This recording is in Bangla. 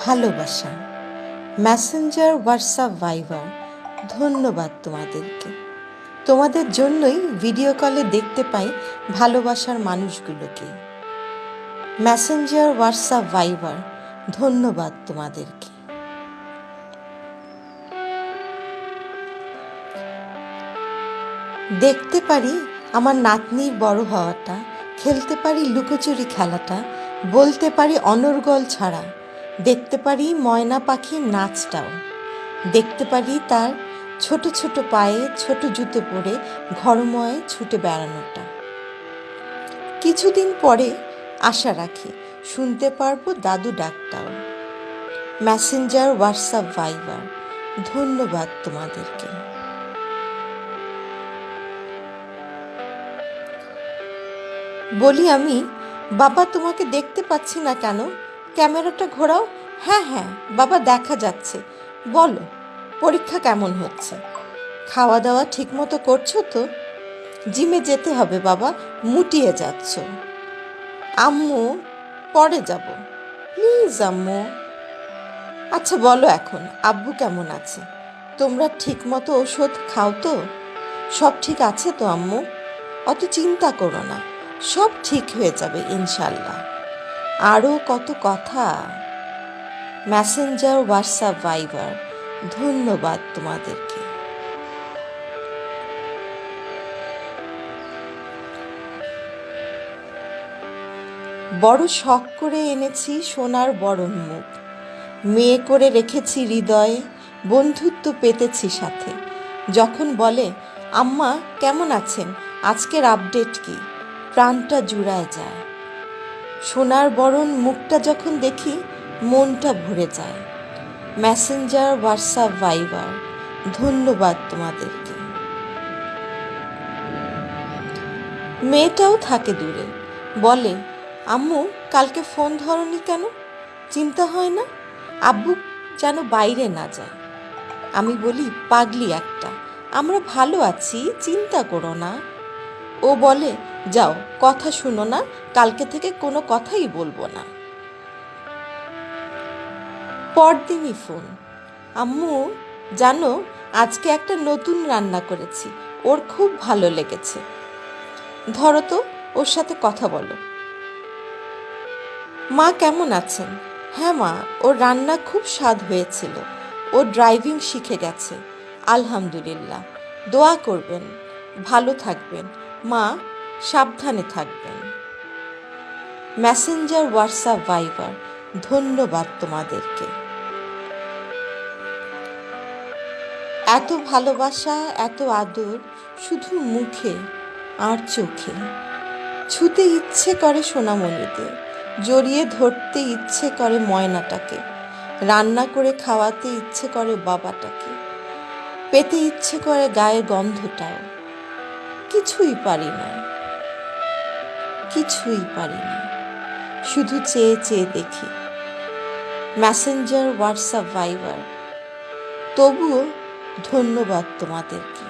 ভালোবাসা, মেসেঞ্জার, হোয়াটসঅ্যাপ, ভাইবার, ধন্যবাদ তোমাদেরকে। তোমাদের জন্যই ভিডিও কলে দেখতে পাই ভালোবাসার মানুষগুলোকে। মেসেঞ্জার, হোয়াটসঅ্যাপ, ভাইবার, ধন্যবাদ তোমাদেরকে। দেখতে পারি আমার নাতনির বড় হওয়াটা, খেলতে পারি লুকোচুরি খেলাটা, বলতে পারি অনর্গল ছাড়া, দেখতে পারি ময়না পাখির নাচটাও, দেখতে পারি তার ছোট ছোট পায়ে ছোট জুতো পরে ঘরময় ছুটে বেড়ানোটা। কিছুদিন পরে আশা রাখি শুনতে পারবো দাদু ডাকটাও। মেসেঞ্জার, হোয়াটসঅ্যাপ, ভাইবার, ধন্যবাদ তোমাদেরকে। বলি আমি, বাবা তোমাকে দেখতে পাচ্ছি না কেন? ক্যামেরাটা ঘোরাও। হ্যাঁ হ্যাঁ বাবা, দেখা যাচ্ছে। বলো, পরীক্ষা কেমন হচ্ছে? খাওয়া দাওয়া ঠিক মতো করছো তো? জিমে যেতে হবে বাবা, মুটিয়ে যাচ্ছ। আম্মু, পরে যাব। প্লিজ আম্মু। আচ্ছা বলো, এখন আব্বু কেমন আছে? তোমরা ঠিক মতো ওষুধ খাও তো? সব ঠিক আছে তো আম্মু? অত চিন্তা করো না, সব ঠিক হয়ে যাবে ইনশাল্লাহ। আরও কত কথা। মেসেঞ্জার, হোয়াটসঅ্যাপ, ভাইবার, ধন্যবাদ তোমাদেরকে। বড় শখ করে এনেছি সোনার বরণ মুখ, মেয়ে করে রেখেছি হৃদয়ে, বন্ধুত্ব পেতেছি সাথে। যখন বলে আম্মা কেমন আছেন, আজকের আপডেট কি, প্রাণটা জুড়ায় যায়। সোনার বরণ মুখটা যখন দেখি মনটা ভরে যায়। মেসেঞ্জার, হোয়াটসঅ্যাপ, ভাইবার, ধন্যবাদ তোমাদেরকে। মেয়েটাও থাকে দূরে, বলে আম্মু কালকে ফোন ধরনি কেন? চিন্তা হয় না আব্বু যেন বাইরে না যায়? আমি বলি পাগলি একটা, আমরা ভালো আছি, চিন্তা করো না। ও বলে যাও, কথা শুনো না, কালকে থেকে কোনো কথাই বলবো না। পরদিনই ফোন, আম্মু জানো আজকে একটা নতুন রান্না করেছি, ওর খুব ভালো লেগেছে। ধরো তো, ওর সাথে কথা বলো। মা কেমন আছেন? হ্যাঁ মা, ওর রান্না খুব স্বাদ হয়েছিল, ও ড্রাইভিং শিখে গেছে, আলহামদুলিল্লাহ। দোয়া করবেন, ভালো থাকবেন মা, সাবধানে থাকবেন। মেসেঞ্জার, হোয়াটসঅ্যাপ, ভাইবার, ধন্যবাদ তোমাদেরকে। এত ভালোবাসা, এত আদর, শুধু মুখে আর চোখে। ছুতে ইচ্ছে করে সোনামণিদের, জড়িয়ে ধরতে ইচ্ছে করে ময়নাটাকে, রান্না করে খাওয়াতে ইচ্ছে করে বাবাটাকে, পেতে ইচ্ছে করে গায়ের গন্ধটাও। কিছুই পারি না, কিছুই পারি না, শুধু চেয়ে চেয়ে দেখি। মেসেঞ্জার, হোয়াটসঅ্যাপ, ভাইবার, তবুও ধন্যবাদ তোমাদেরকে।